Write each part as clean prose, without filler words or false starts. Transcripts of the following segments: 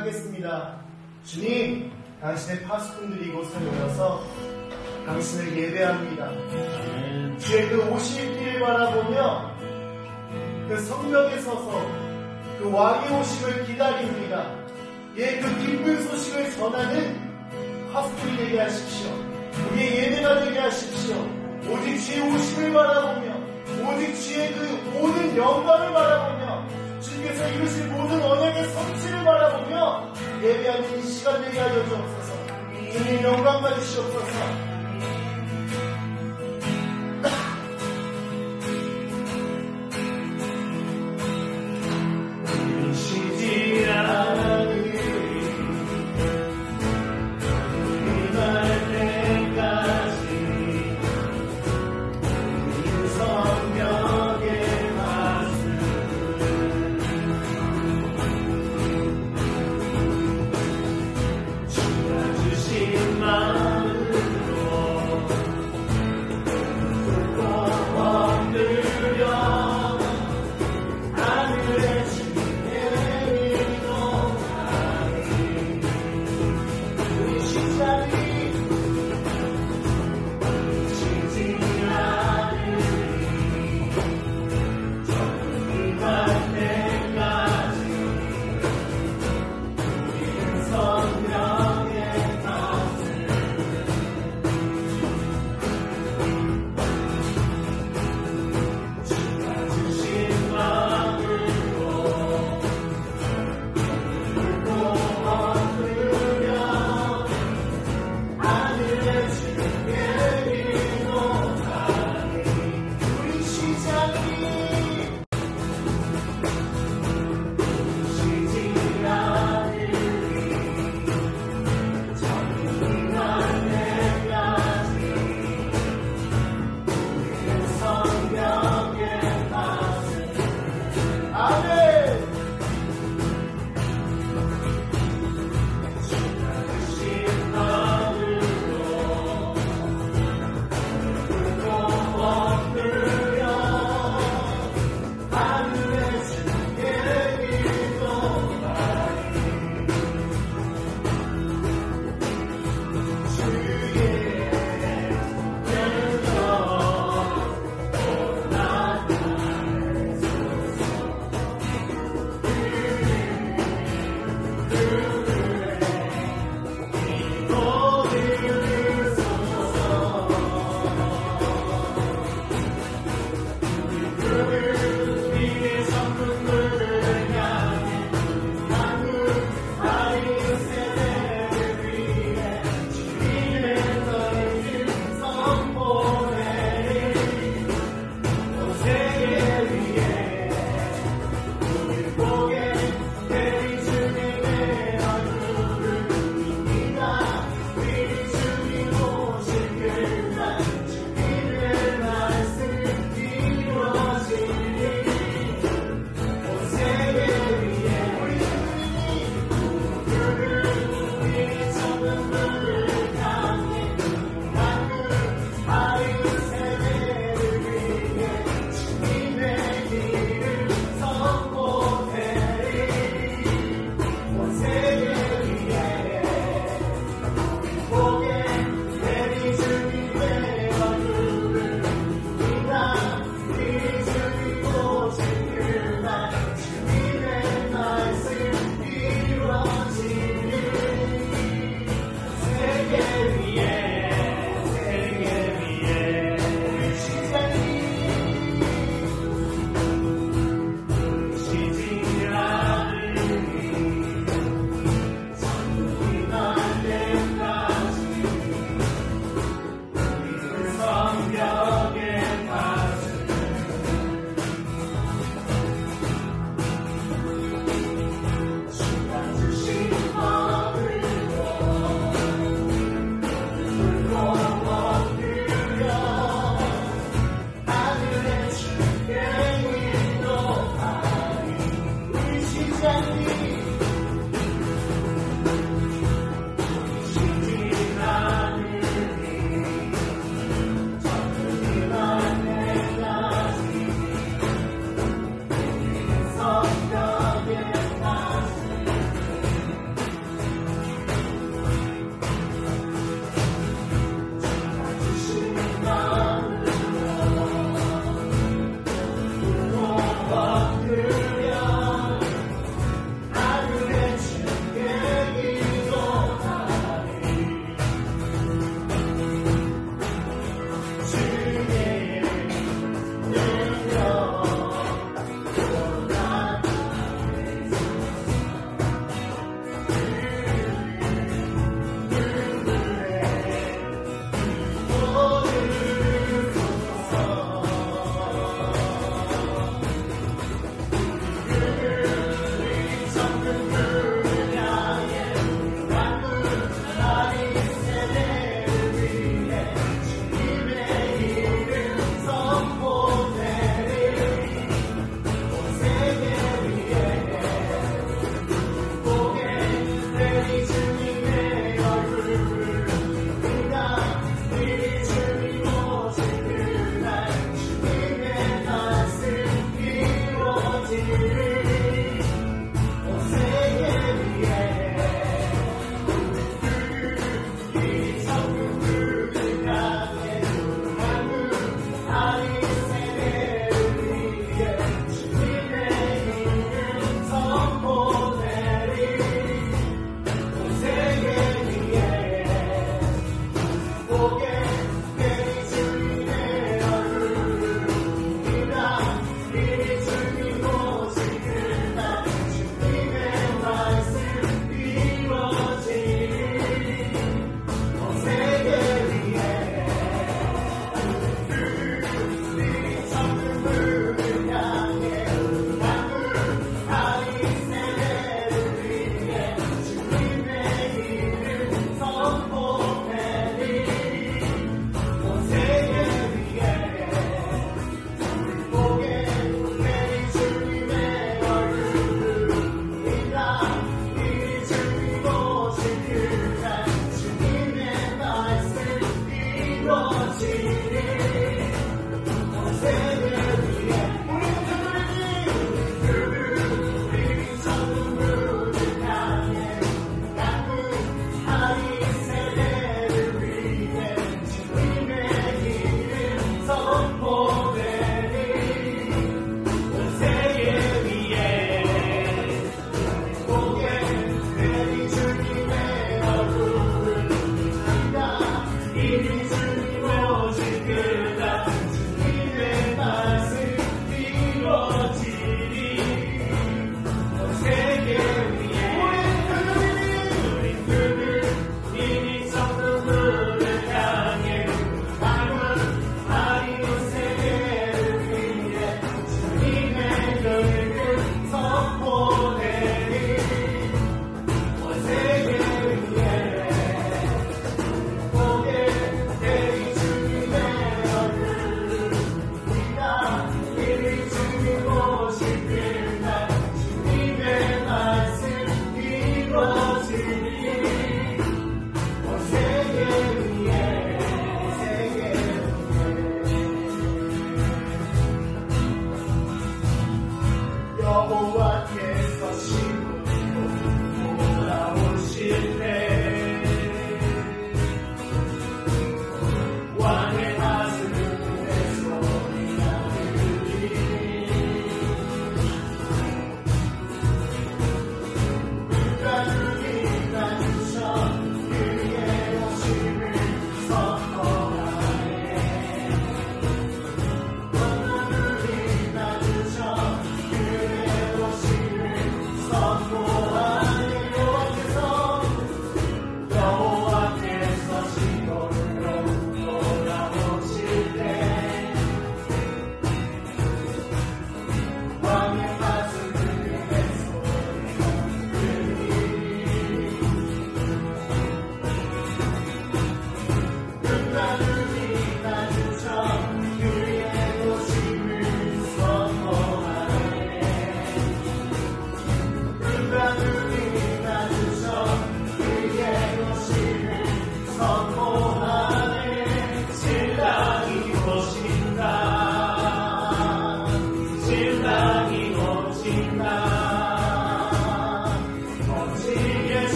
하겠습니다. 주님, 당신의 파수꾼들이 이곳에 모여서 당신을 예배합니다. 주의 그 오실 길을 바라보며 그 성벽에 서서 그 왕의 오심을 기다립니다. 예, 그 기쁜 소식을 전하는 파수꾼이 되게 하십시오. 우리의 예배가 되게 하십시오. 오직 주의 오심을 바라보며, 오직 주의 그 모든 영광을 바라보며, 주님께서 이루실 모든 언약의 성취를 바라보며 예배하는 이 시간 되게 하여 주옵소서. 주님 영광 받으시옵소서.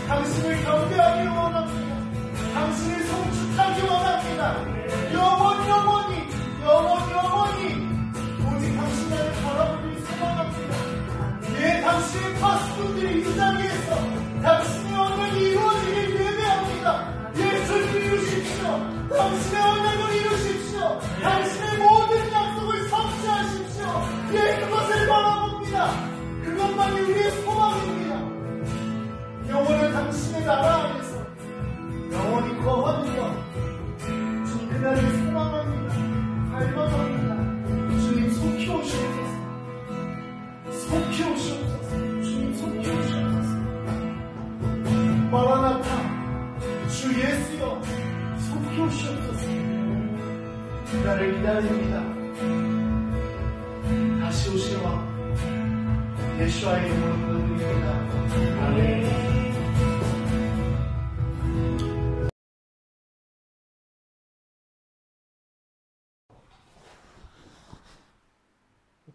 당신을 경배하기 원합니다. 당신을 송축하기 원합니다. 영원히 오직 당신을 바라보길 소망합니다. 예, 당신의 파수꾼들이 이 자리에서 당신의 언약이 이루어지길 예배합니다. 예수를 이루십시오. 당신의 언약을 이루십시오. 당신의 모든 약속을 성취하십시오. 예, 그것을 바라봅니다. 그것만이 우리의 소망입니다. 영원한 당신의 나라 안에서 영원히 거하는 것, 주님 그날을 소망합니다. 갈망합니다. 주님 속히 오시옵소서. 속히 오시옵소서. 주님 속히 오시옵소서. 마라나타, 주 예수여, 속히 오시옵소서. 그날을 기다립니다. 다시 오실 왕 예수와의 이름으로 부르드립니다. 아멘.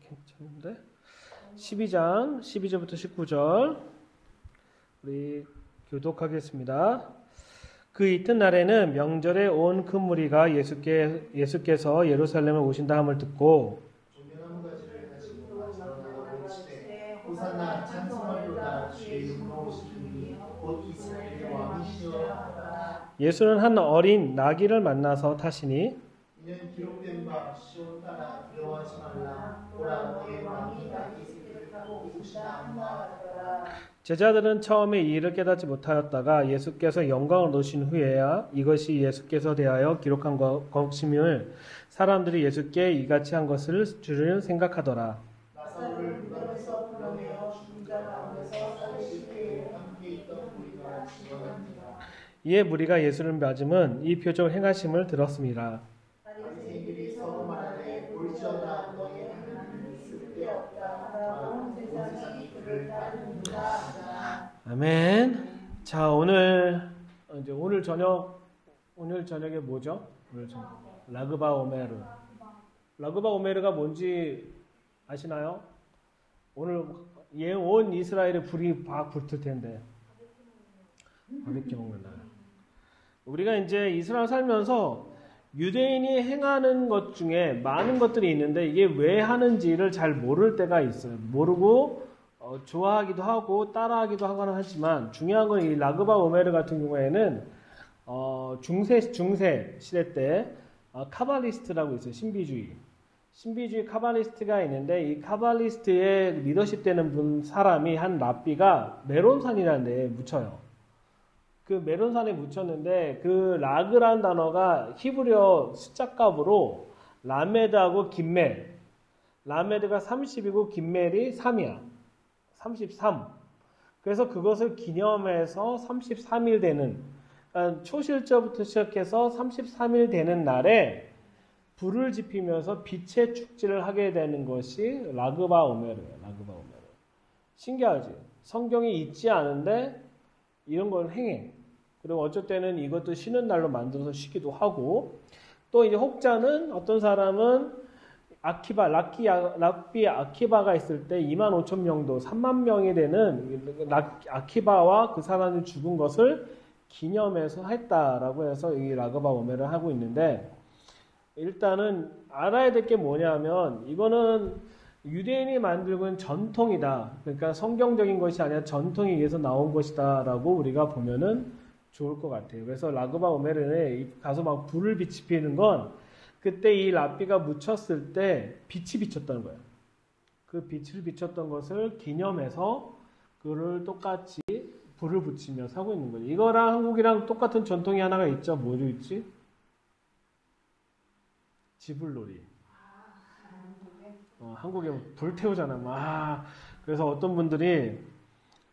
괜찮은데? 12장 12절부터 19절 우리 교독하겠습니다. 그 이튿날에는 명절에 온 큰 무리가 예수께서 예루살렘에 오신다 함을 듣고 조명나무 가지를 가지고 마차로 외치되 호산나 찬송하리로다 주의 이름으로 오시니 곧 이스라엘의 왕이시여. 예수는 한 어린 나귀를 만나서 타시니 이는 기록된 바 시온 따라 두려워하지 말라. 보라 너의 왕이 나귀 새끼를 타고 오시나 하더라. 제자들은 처음에 이 일을 깨닫지 못하였다가 예수께서 영광을 얻으신 후에야 이것이 예수께서 대하여 기록한 것임을 사람들이 예수께 이같이 한 것을 줄을 생각하더라. 나사로를 무덤에서 불러내어 죽은 자 가운데서 살리실 때에 함께 있던 무리가 증언합니다. 이에 무리가 예수를 맞음은 이 표적을 행하심을 들었습니다. 바리새인들이 서로 말하되 볼지어다 너희 하나님은 쓸데없다 하고 온 세상이 그를 따르는가 하더라. 아멘. 자, 오늘 저녁에 뭐죠? 오늘 저녁. 라그바 오메르. 라그바 오메르가 뭔지 아시나요? 오늘 온 이스라엘에 불이 막 붙을 텐데. 바비큐 먹는 날. 우리가 이제 이스라엘 살면서 유대인이 행하는 것 중에 많은 것들이 있는데 이게 왜 하는지를 잘 모를 때가 있어요. 모르고 좋아하기도 하고 따라하기도 하거나 하지만 중요한 건 이 라그바 오메르 같은 경우에는 중세 시대 때 카발리스트라고 있어요. 신비주의 카발리스트가 있는데 이 카발리스트의 리더십 되는 사람이 한 랍비가 메론산이라는 데에 묻혀요. 그 메론산에 묻혔는데 그 라그라는 단어가 히브리어 숫자값으로 라메드하고 김멜, 라메드가 30이고 김멜이 3이야. 33. 그래서 그것을 기념해서 33일 되는, 그러니까 초실절부터 시작해서 33일 되는 날에 불을 지피면서 빛의 축제를 하게 되는 것이 라그바 오메르예요. 라그바 오메르. 신기하지? 성경이 있지 않은데 이런 걸 행해. 그리고 어쩔 때는 이것도 쉬는 날로 만들어서 쉬기도 하고, 또 이제 혹자는 어떤 사람은 랍비 아키바가 있을 때 25,000명도 3만 명이 되는 아키바와 그 사람이 죽은 것을 기념해서 했다라고 해서 이 라그바 오메를 하고 있는데, 일단은 알아야 될 게 뭐냐면 이거는 유대인이 만들고 있는 전통이다. 그러니까 성경적인 것이 아니라 전통에 의해서 나온 것이다 라고 우리가 보면은 좋을 것 같아요. 그래서 라그바 오메르에 가서 막 불을 비치피는 건 그때 이 랍비가 묻혔을 때 빛이 비쳤다는 거예요. 그 빛을 비쳤던 것을 기념해서 그를 똑같이 불을 붙이면서 하고 있는 거예요. 이거랑 한국이랑 똑같은 전통이 하나가 있죠. 뭐죠 있지? 지불놀이. 한국에 불 태우잖아. 그래서 어떤 분들이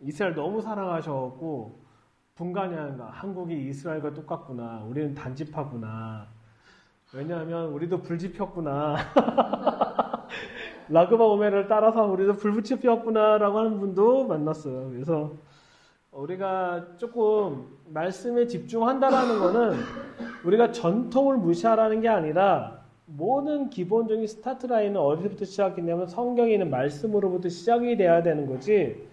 이스라엘 너무 사랑하셔갖고 분간이 하는 거야. 한국이 이스라엘과 똑같구나. 우리는 단지파구나. 왜냐하면 우리도 불 지폈구나. 라그바 오메를 따라서 우리도 불 지폈구나 라고 하는 분도 만났어요. 그래서 우리가 조금 말씀에 집중한다라는 거는 우리가 전통을 무시하라는 게 아니라 모든 기본적인 스타트 라인은 어디서부터 시작했냐면 성경에 있는 말씀으로부터 시작이 돼야 되는 거지,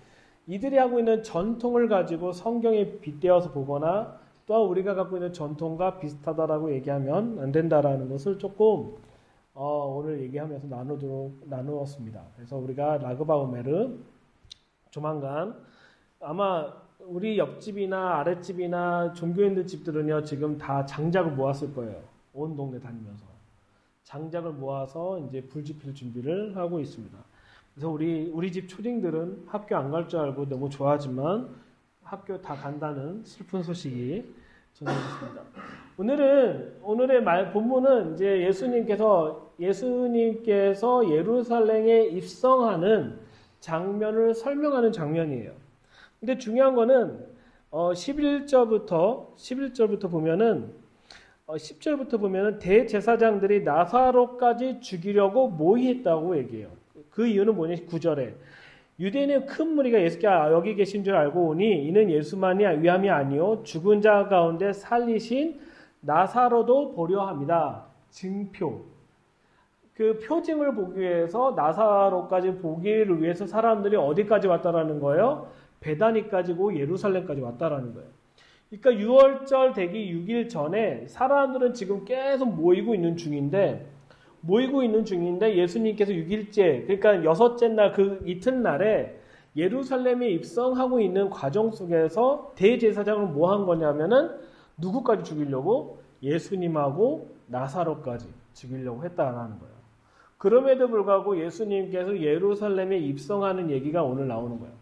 이들이 하고 있는 전통을 가지고 성경에 빗대어서 보거나 또한 우리가 갖고 있는 전통과 비슷하다라고 얘기하면 안 된다라는 것을 조금 오늘 얘기하면서 나누었습니다. 그래서 우리가 라그바우메르 조만간 아마 우리 옆집이나 아랫집이나 종교인들 집들은요 지금 다 장작을 모았을 거예요. 온 동네 다니면서 장작을 모아서 이제 불 지필 준비를 하고 있습니다. 그래서 우리 집 초딩들은 학교 안 갈 줄 알고 너무 좋아하지만 학교 다 간다는 슬픈 소식이 전해졌습니다. 오늘의 본문은 이제 예수님께서 예루살렘에 입성하는 장면을 설명하는 장면이에요. 근데 중요한 거는 11절부터 보면은 10절부터 보면은 대제사장들이 나사로까지 죽이려고 모의했다고 얘기해요. 그 이유는 뭐냐? 9절에 유대인의 큰 무리가 예수께 여기 계신 줄 알고 오니 이는 예수만이 위함이 아니요 죽은 자 가운데 살리신 나사로도 보려 합니다. 증표. 그 표징을 보기 위해서 나사로까지 보기를 위해서 사람들이 어디까지 왔다라는 거예요? 베다니까지고 예루살렘까지 왔다라는 거예요. 그러니까 6월절 되기 6일 전에 사람들은 지금 계속 모이고 있는 중인데 예수님께서 6일째, 그러니까 6째 날 그 이튿날에 예루살렘에 입성하고 있는 과정 속에서 대제사장을 뭐 한 거냐면은 누구까지 죽이려고? 예수님하고 나사로까지 죽이려고 했다라는 거예요. 그럼에도 불구하고 예수님께서 예루살렘에 입성하는 얘기가 오늘 나오는 거예요.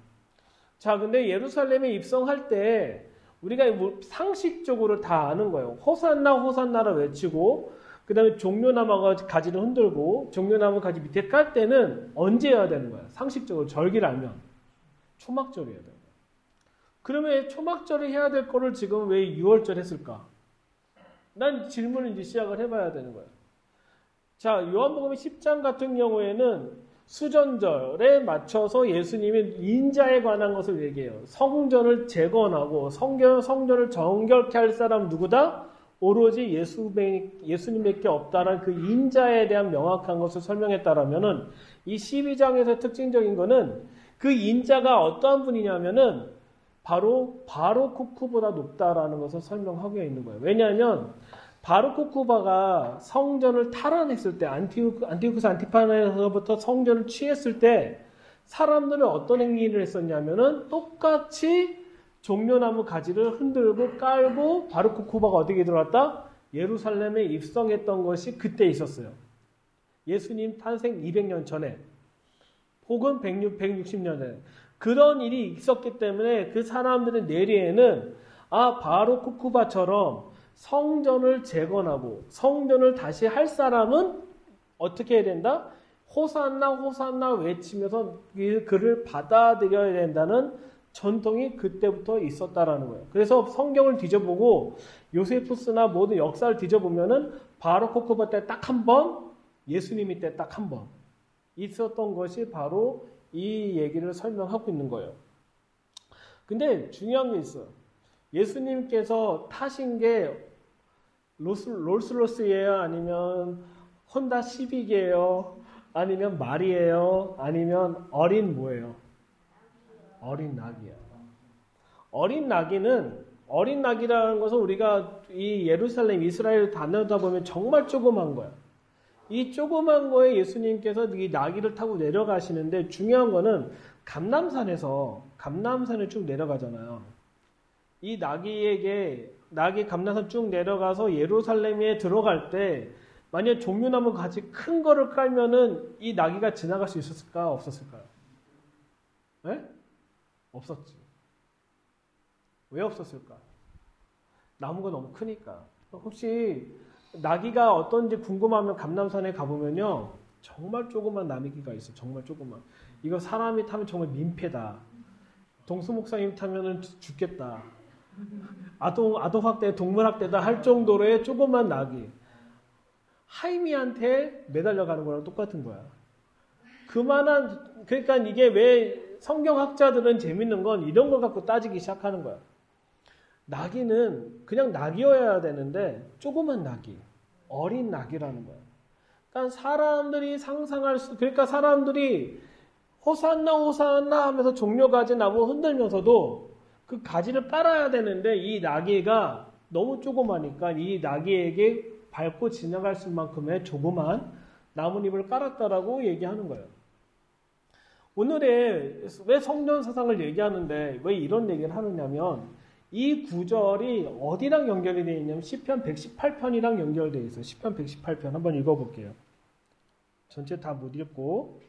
자, 근데 예루살렘에 입성할 때 우리가 상식적으로 다 아는 거예요. 호산나 호산나를 외치고 그 다음에 종려나무 가지를 흔들고 종려나무 가지 밑에 깔 때는 언제 해야 되는 거야? 상식적으로 절기를 알면 초막절이 해야 되는 거야. 그러면 초막절을 해야 될 거를 지금 왜 6월절 했을까? 난 질문을 이제 시작을 해봐야 되는 거야. 자, 요한복음 10장 같은 경우에는 수전절에 맞춰서 예수님이 인자에 관한 것을 얘기해요. 성전을 재건하고 성전을 정결케 할 사람 누구다? 오로지 예수님밖에 없다라는 그 인자에 대한 명확한 것을 설명했다라면은 이 12장에서 특징적인 거는 그 인자가 어떠한 분이냐면은 바로 바로코쿠보다 높다라는 것을 설명하고 있는 거예요. 왜냐하면 바로코쿠바가 성전을 탈환했을 때 안티오쿠스 안티파네서부터 성전을 취했을 때 사람들은 어떤 행위를 했었냐면은 똑같이 종려나무 가지를 흔들고 깔고 바로코쿠바가 어디에 들어왔다? 예루살렘에 입성했던 것이 그때 있었어요. 예수님 탄생 200년 전에 혹은 160년 전에 그런 일이 있었기 때문에 그 사람들의 뇌리에는 바로코쿠바처럼 성전을 재건하고 성전을 다시 할 사람은 어떻게 해야 된다? 호산나 호산나 외치면서 그를 받아들여야 된다는 전통이 그때부터 있었다라는 거예요. 그래서 성경을 뒤져보고 요세푸스나 모든 역사를 뒤져보면은 바로코쿠바 때 딱 한 번, 예수님이 때 딱 한 번 있었던 것이 바로 이 얘기를 설명하고 있는 거예요. 근데 중요한 게 있어요. 예수님께서 타신 게 롤스로스예요? 아니면 혼다 시빅이에요? 아니면 말이에요? 아니면 어린 뭐예요? 어린 낙이야. 어린 낙이라는 것은 우리가 이 예루살렘, 이스라엘을 다녀다 보면 정말 조그만 거야. 이 조그만 거에 예수님께서 이 나귀를 타고 내려가시는데 중요한 거는 감람산에 쭉 내려가잖아요. 이 낙이 감람산 쭉 내려가서 예루살렘에 들어갈 때 만약 종려나무 같이 큰 거를 깔면은 이 나귀가 지나갈 수 있었을까? 없었을까요? 네? 없었지. 왜 없었을까? 나무가 너무 크니까. 혹시 나귀가 어떤지 궁금하면 감람산에 가보면요. 정말 조그만 나귀가 있어. 정말 조그만. 이거 사람이 타면 정말 민폐다. 동수 목사님 타면은 죽겠다. 아동학대, 동물학대다 할 정도로의 조그만 나귀. 하이미한테 매달려가는 거랑 똑같은 거야. 그러니까 이게 왜 성경학자들은 재밌는 건 이런 걸 갖고 따지기 시작하는 거야. 나귀는 그냥 나귀여야 되는데 조그만 나귀, 어린 나귀라는 거야. 그러니까 사람들이 호산나 호산나 하면서 종려가지 나무 흔들면서도 그 가지를 깔아야 되는데 이 나귀가 너무 조그마니까 이 나귀에게 밟고 지나갈 수만큼의 조그만 나뭇잎을 깔았다라고 얘기하는 거예요. 오늘의 왜 성전 사상을 얘기하는데 왜 이런 얘기를 하느냐면 이 구절이 어디랑 연결이 되어 있냐면 시편 118편이랑 연결되어 있어요. 시편 118편 한번 읽어볼게요. 전체 다 못 읽고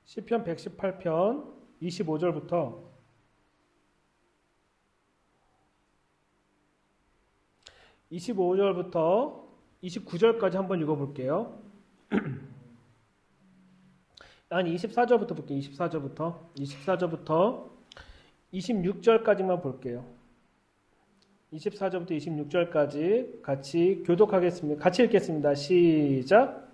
시편 118편 25절부터 25절부터 29절까지 한번 읽어볼게요. 아니 24절부터 볼게요. 24절부터 26절까지만 볼게요. 24절부터 26절까지 같이 교독하겠습니다. 같이 읽겠습니다. 시작.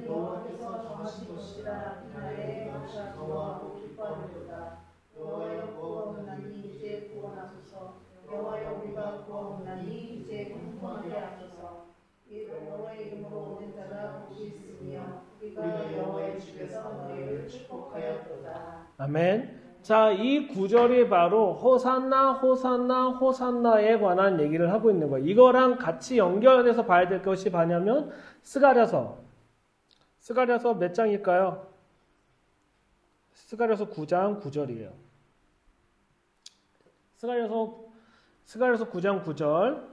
여호와께서 정하신 것이라. 이날에 너희가 기뻐하고 기뻐하리로다. 여호와여 구원하나니 이제 구원하소서. 여호와여 우리가 구원하나니 이제 공평하게 하소서. 여호와의 이름으로 오는 자가 복이 있으며 우리가 여호와의 집에서 너희를 축복하였도다. 아멘. 자, 이 구절이 바로 호산나 호산나 호산나에 관한 얘기를 하고 있는 거예요. 이거랑 같이 연결해서 봐야 될 것이 뭐냐면 스가랴서 몇 장일까요? 스가랴서 9장 9절이에요. 스가랴서 9장 9절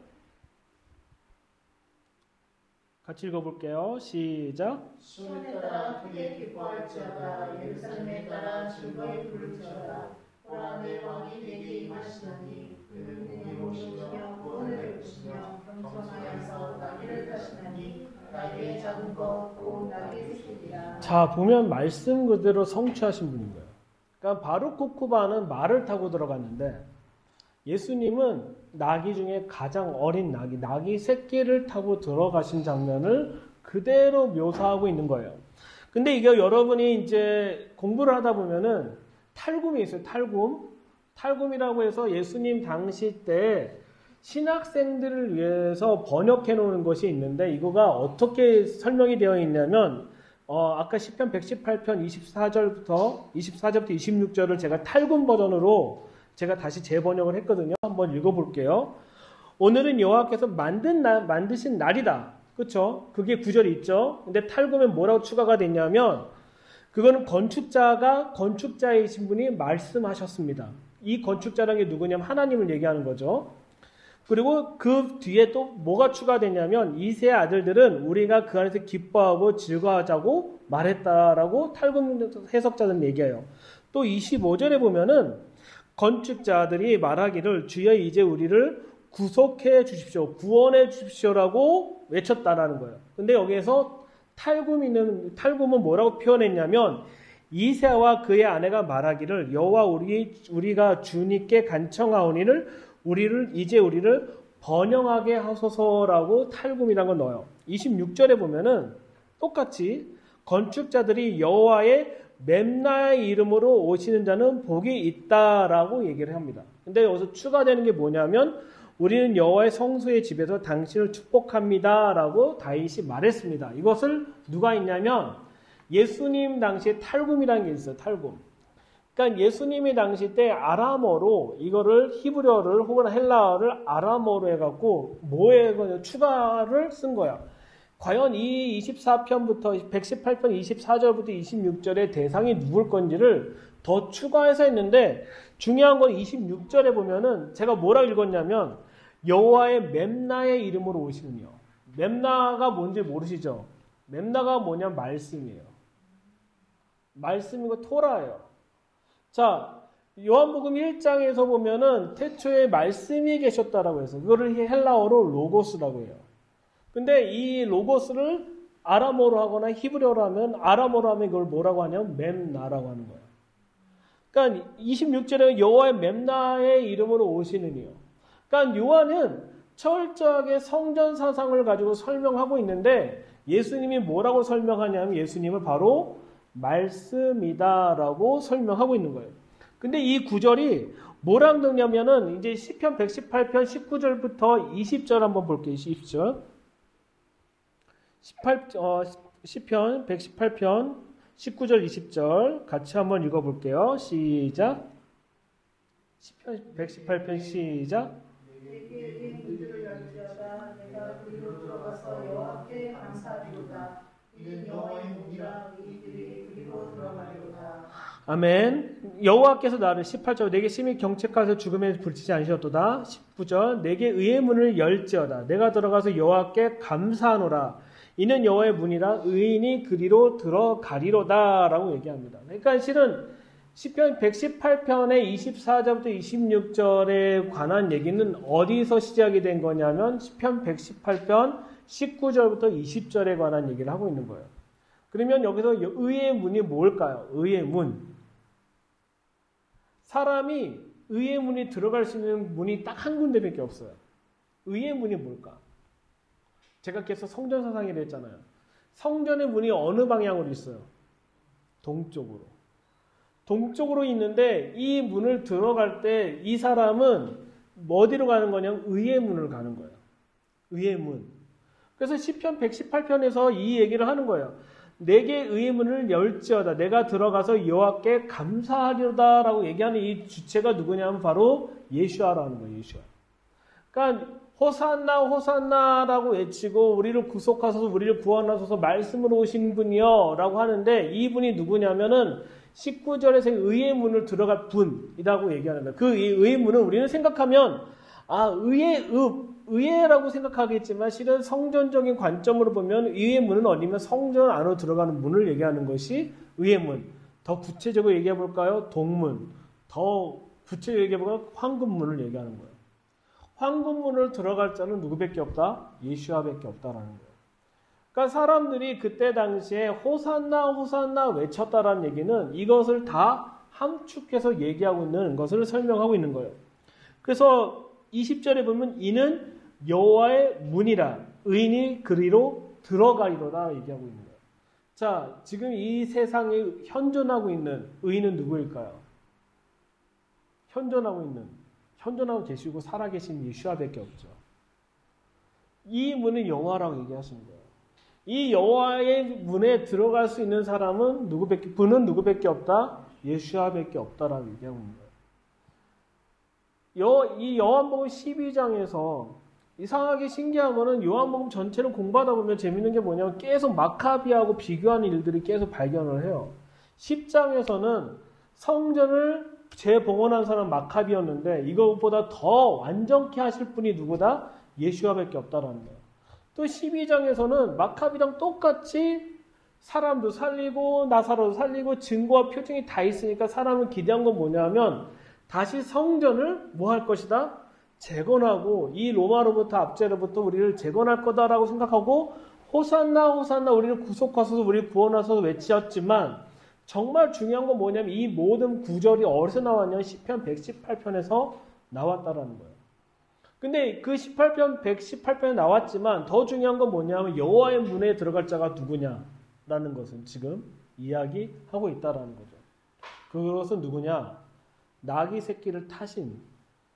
같이 읽어볼게요. 시작. 시온에 따라 크게 기뻐할지어다. 예루살렘에 따라 즐거이 부를지어다. 보라 내 왕이 내게 임하시나니 그는 능히 오시며 구원을 베푸시며 겸손하여서 나귀를 타시나니 나귀의 작은 것 곧 나귀의 새끼니라. 자, 보면 말씀 그대로 성취하신 분인 거예요. 그러니까 바룩 코크바는 말을 타고 들어갔는데 예수님은 나귀 중에 가장 어린 나귀 새끼를 타고 들어가신 장면을 그대로 묘사하고 있는 거예요. 근데 이게 여러분이 이제 공부를 하다 보면은 탈굼이 있어요. 탈굼이라고 해서 예수님 당시 때 신학생들을 위해서 번역해 놓은 것이 있는데 이거가 어떻게 설명이 되어 있냐면 아까 시편 118편 24절부터 26절을 제가 탈굼 버전으로 제가 다시 재번역을 했거든요. 한번 읽어볼게요. 오늘은 여호와께서 만드신 날이다. 그렇죠? 그게 구절이 있죠. 근데 탈굼에 뭐라고 추가가 됐냐면 그거는 건축자이신 분이 말씀하셨습니다. 이 건축자라는 게 누구냐면 하나님을 얘기하는 거죠. 그리고 그 뒤에 또 뭐가 추가되냐면 이 세 아들들은 우리가 그 안에서 기뻐하고 즐거워하자고 말했다라고 탈굼 해석자들은 얘기해요. 또 25절에 보면은 건축자들이 말하기를 주여 이제 우리를 구속해 주십시오. 구원해 주십시오라고 외쳤다라는 거예요. 근데 여기에서 탈굼은 뭐라고 표현했냐면 이새와 그의 아내가 말하기를 여호와 우리가 주님께 간청하오니를 우리를 번영하게 하소서라고 탈굼이라는 걸 넣어요. 26절에 보면은 똑같이 건축자들이 여호와의 맵나의 이름으로 오시는 자는 복이 있다라고 얘기를 합니다. 근데 여기서 추가되는 게 뭐냐면 우리는 여호와의 성소의 집에서 당신을 축복합니다라고 다윗이 말했습니다. 이것을 누가 했냐면 예수님 당시에 탈굼이라는 게 있어요. 탈굼. 그러니까 예수님이 당시 때 아람어로 이거를 히브리어를 혹은 헬라어를 아람어로 해갖고 뭐에 추가를 쓴 거야. 과연 이 24편부터 118편 24절부터 26절의 대상이 누굴 건지를 더 추가해서 했는데 중요한 건 26절에 보면은 제가 뭐라고 읽었냐면 여호와의 맵나의 이름으로 오시는요. 맵나가 뭔지 모르시죠? 맵나가 뭐냐면 말씀이에요. 말씀이고 토라예요. 자, 요한복음 1장에서 보면은 태초에 말씀이 계셨다라고 해서 그거를 헬라어로 로고스라고 해요. 근데 이 로고스를 아람어로 하거나 히브리어로 하면 이걸 뭐라고 하냐면 맵나라고 하는 거예요. 그러니까 26절에 여호와의 맵나의 이름으로 오시느니요. 그러니까 요한은 철저하게 성전 사상을 가지고 설명하고 있는데 예수님이 뭐라고 설명하냐면 예수님을 바로 말씀이다라고 설명하고 있는 거예요. 근데 이 구절이 뭐랑 넣냐면은 이제 시편 118편 19절부터 20절 한번 볼게요. 20절. 시편 118편 19절 20절 같이 한번 읽어볼게요. 시작. 시편 118편 시작. 내게 문들을 열지어다. 내가 그리로 들어가서 여호와께 감사하리로다. 이는 여호와의 문이라 이들이 그리로 들어가리로다. 아멘. 여호와께서 나를 18절 내게 심히 경책하셔 죽음에 불치지 않으셨도다. 19절 내게 의의 문을 열지어다. 내가 들어가서 여호와께 감사하노라. 이는 여호와의 문이라 의인이 그리로 들어가리로다라고 얘기합니다. 그러니까 실은 시편 118편의 24절부터 26절에 관한 얘기는 어디서 시작이 된 거냐면 시편 118편 19절부터 20절에 관한 얘기를 하고 있는 거예요. 그러면 여기서 의의 문이 뭘까요? 의의 문. 사람이 의의 문이 들어갈 수 있는 문이 딱 한 군데밖에 없어요. 의의 문이 뭘까? 제가 계속 성전 사상이라 했잖아요. 성전의 문이 어느 방향으로 있어요? 동쪽으로. 동쪽으로 있는데 이 문을 들어갈 때 이 사람은 어디로 가는 거냐면 의의 문을 가는 거예요. 의의 문. 그래서 시편 118편에서 이 얘기를 하는 거예요. 내게 의의 문을 열지어다. 내가 들어가서 여호와께 감사하리로다라고 얘기하는 이 주체가 누구냐면 바로 예수아라는 거예요. 예수아. 그러니까 호산나 호산나라고 외치고 우리를 구속하소서 우리를 구원하소서 말씀으로 오신 분이요 라고 하는데 이분이 누구냐면은 19절에서 의의 문을 들어갈 분이라고 얘기하는 거예요. 그 의의 문은 우리는 생각하면 의회라고 생각하겠지만 실은 성전적인 관점으로 보면 의의 문은 어디면 성전 안으로 들어가는 문을 얘기하는 것이 의의 문. 더 구체적으로 얘기해 볼까요? 동문. 더 구체적으로 얘기해 볼까요? 황금문을 얘기하는 거예요. 황금문을 들어갈 자는 누구밖에 없다? 예수아밖에 없다라는 거예요. 그러니까 사람들이 그때 당시에 호산나 호산나 외쳤다라는 얘기는 이것을 다 함축해서 얘기하고 있는 것을 설명하고 있는 거예요. 그래서 20절에 보면 이는 여호와의 문이라 의인이 그리로 들어가리로다 얘기하고 있는 거예요. 자, 지금 이 세상에 현존하고 있는 의인은 누구일까요? 현존하고 계시고 살아계신 예수아밖에 없죠. 이 문은 여호와라고 얘기하시는 거예요. 이 여호와의 문에 들어갈 수 있는 사람은 누구밖에 없다? 예수아밖에 없다라고 얘기하고 있는 거예요. 이 요한복음 12장에서 이상하게 신기한 거는 요한복음 전체를 공부하다 보면 재밌는 게 뭐냐면 계속 마카비하고 비교하는 일들이 계속 발견을 해요. 10장에서는 성전을 재봉헌한 사람 마카비였는데 이것보다 더 완전케 하실 분이 누구다? 예수아밖에 없다라는 거예요. 또 12장에서는 마카비랑 똑같이 사람도 살리고 나사로도 살리고 증거와 표징이 다 있으니까 사람은 기대한 건 뭐냐면 다시 성전을 뭐 할 것이다? 재건하고 이 로마로부터 압제로부터 우리를 재건할 거다라고 생각하고 호산나 호산나 우리를 구속하소서 우리를 구원하소서 외치었지만 정말 중요한 건 뭐냐면 이 모든 구절이 어디서 나왔냐면 시편 118편에서 나왔다라는 거예요. 근데 그 118편에 나왔지만 더 중요한 건 뭐냐면 여호와의 문에 들어갈 자가 누구냐라는 것은 지금 이야기하고 있다라는 거죠. 그것은 누구냐? 나귀 새끼를 타신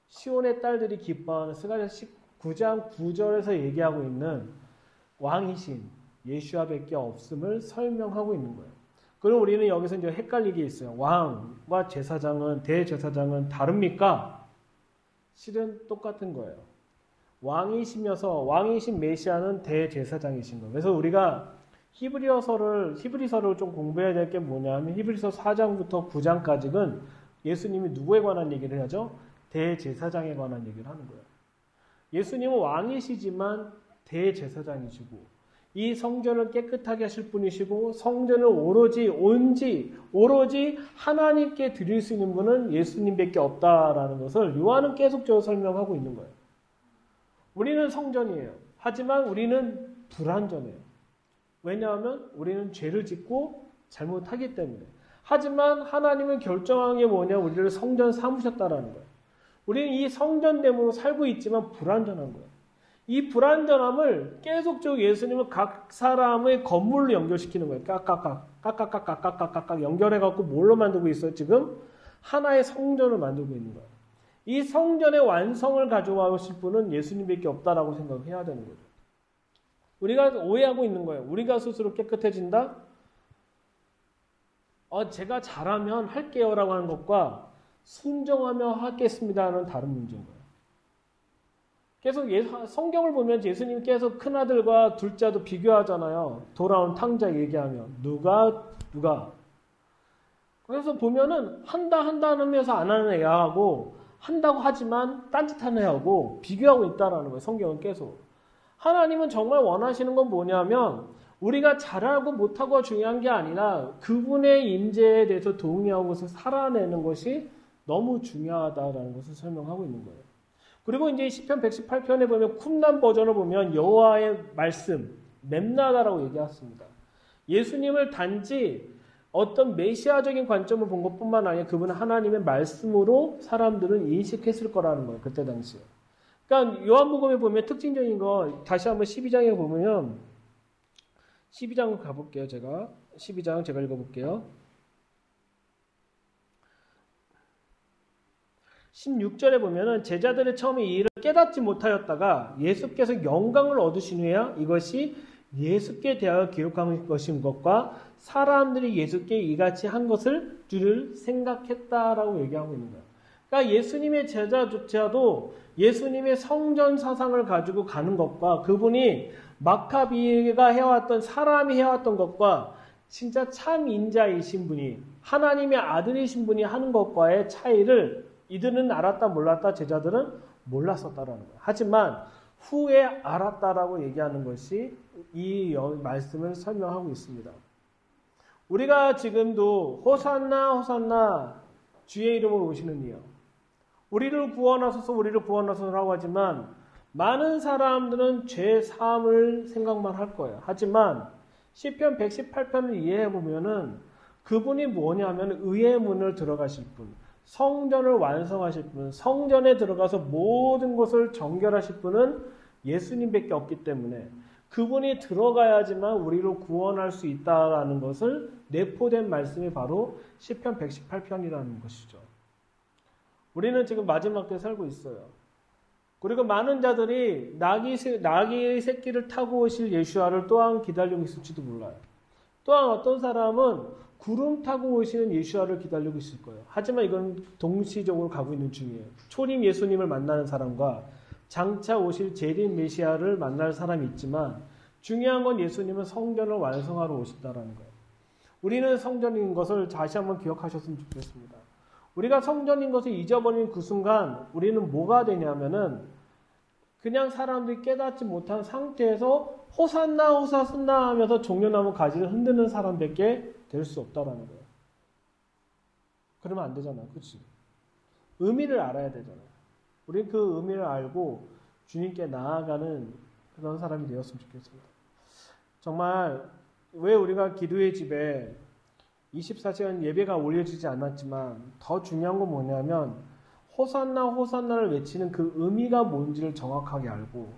시온의 딸들이 기뻐하는 스가랴 19장 9절에서 얘기하고 있는 왕이신 예수아밖에 없음을 설명하고 있는 거예요. 그럼 우리는 여기서 이제 헷갈리게 있어요. 왕과 제사장은 대제사장은 다릅니까? 실은 똑같은 거예요. 왕이신 메시아는 대제사장이신 거예요. 그래서 우리가 히브리서를 좀 공부해야 될 게 뭐냐면 히브리서 4장부터 9장까지는 예수님이 누구에 관한 얘기를 하죠? 대제사장에 관한 얘기를 하는 거예요. 예수님은 왕이시지만 대제사장이시고 이 성전을 깨끗하게 하실 분이시고 성전을 오로지 하나님께 드릴 수 있는 분은 예수님밖에 없다라는 것을 요한은 계속적으로 설명하고 있는 거예요. 우리는 성전이에요. 하지만 우리는 불완전해요. 왜냐하면 우리는 죄를 짓고 잘못하기 때문에. 하지만 하나님은 결정한 게 뭐냐? 우리를 성전 삼으셨다라는 거예요. 우리는 이 성전됨으로 살고 있지만 불완전한 거예요. 이 불완전함을 계속적으로 예수님은 각 사람의 건물로 연결시키는 거예요. 깍깍깍 연결해갖고 뭘로 만들고 있어요? 지금 하나의 성전을 만들고 있는 거예요. 이 성전의 완성을 가져오실 분은 예수님밖에 없다라고 생각을 해야 되는 거죠. 우리가 오해하고 있는 거예요. 우리가 스스로 깨끗해진다? 제가 잘하면 할게요라고 하는 것과 순종하며 하겠습니다는 다른 문제인 거예요. 계속 성경을 보면 예수님께서 큰아들과 둘째 아들 비교하잖아요. 돌아온 탕자 얘기하면. 누가. 그래서 보면은 한다 하면서 안 하는 애하고 한다고 하지만 딴짓하는 애하고 비교하고 있다라는 거예요. 성경은 계속. 하나님은 정말 원하시는 건 뭐냐면 우리가 잘하고 못하고가 중요한 게 아니라 그분의 임재에 대해서 동의하고 것을 살아내는 것이 너무 중요하다라는 것을 설명하고 있는 거예요. 그리고 이제 시편 118편에 보면 쿰난 버전을 보면 여호와의 말씀, 맵나다라고 얘기했습니다. 예수님을 단지 어떤 메시아적인 관점을 본 것뿐만 아니라 그분은 하나님의 말씀으로 사람들은 인식했을 거라는 거예요. 그때 당시에. 그러니까 요한복음에 보면 특징적인 거 다시 한번 12장에 보면 12장 가볼게요. 12장 제가 읽어볼게요. 16절에 보면은 제자들이 처음에 이 일을 깨닫지 못하였다가 예수께서 영광을 얻으신 후에야 이것이 예수께 대하여 기록한 것인 것과 사람들이 예수께 이같이 한 것을 줄을 생각했다라고 얘기하고 있는 거예요. 그러니까 예수님의 제자조차도 예수님의 성전 사상을 가지고 가는 것과 그분이 마카비가 해왔던 사람이 해왔던 것과 진짜 참 인자이신 분이 하나님의 아들이신 분이 하는 것과의 차이를 이들은 알았다 몰랐다 제자들은 몰랐었다라는 거예요. 하지만 후에 알았다라고 얘기하는 것이 이 말씀을 설명하고 있습니다. 우리가 지금도 호산나 호산나 주의 이름으로 오시는 이여 우리를 구원하소서라고 하지만 많은 사람들은 죄 사함을 생각만 할 거예요. 하지만 시편 118편을 이해해 보면은 그분이 뭐냐면 의의 문을 들어가실 분, 성전을 완성하실 분, 성전에 들어가서 모든 것을 정결하실 분은 예수님밖에 없기 때문에 그분이 들어가야지만 우리를 구원할 수 있다라는 것을 내포된 말씀이 바로 시편 118편이라는 것이죠. 우리는 지금 마지막 때 살고 있어요. 그리고 많은 자들이 나귀 새끼를 타고 오실 예수와를 또한 기다리고 있을지도 몰라요. 또한 어떤 사람은 구름 타고 오시는 예수와를 기다리고 있을 거예요. 하지만 이건 동시적으로 가고 있는 중이에요. 초림 예수님을 만나는 사람과 장차 오실 재림 메시아를 만날 사람이 있지만 중요한 건 예수님은 성전을 완성하러 오신다라는 거예요. 우리는 성전인 것을 다시 한번 기억하셨으면 좋겠습니다. 우리가 성전인 것을 잊어버린 그 순간 우리는 뭐가 되냐면은 그냥 사람들이 깨닫지 못한 상태에서 호산나 호산나 하면서 종려나무 가지를 흔드는 사람밖에 될 수 없다라는 거예요. 그러면 안 되잖아요. 그렇지? 의미를 알아야 되잖아요. 우리는 그 의미를 알고 주님께 나아가는 그런 사람이 되었으면 좋겠습니다. 정말 왜 우리가 기도의 집에 24시간 예배가 올려지지 않았지만 더 중요한 건 뭐냐면 호산나 호산나를 외치는 그 의미가 뭔지를 정확하게 알고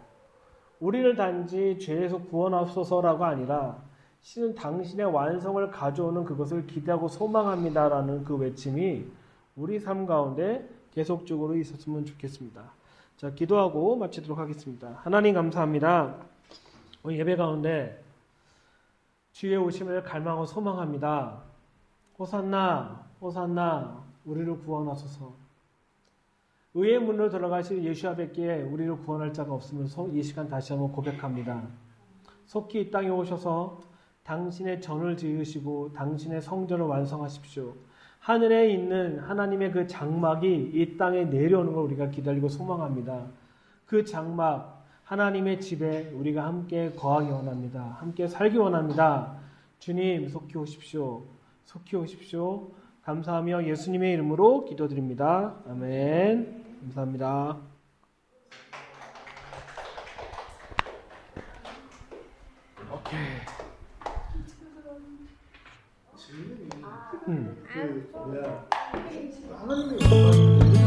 우리를 단지 죄에서 구원하소서라고 아니라 실은 당신의 완성을 가져오는 그것을 기대하고 소망합니다라는 그 외침이 우리 삶 가운데 계속적으로 있었으면 좋겠습니다. 자, 기도하고 마치도록 하겠습니다. 하나님 감사합니다. 오늘 예배 가운데 주의 오심을 갈망하고 소망합니다. 호산나 호산나 우리를 구원하소서. 의의 문으로 들어가실 예수와밖에 우리를 구원할 자가 없으면서 이 시간 다시 한번 고백합니다. 속히 이 땅에 오셔서 당신의 전을 지으시고 당신의 성전을 완성하십시오. 하늘에 있는 하나님의 그 장막이 이 땅에 내려오는 걸 우리가 기다리고 소망합니다. 그 장막 하나님의 집에 우리가 함께 거하기 원합니다. 함께 살기 원합니다. 주님 속히 오십시오. 속히 오십시오. 감사하며 예수님의 이름으로 기도드립니다. 아멘. 감사합니다. 오케이. 질문이 하나님의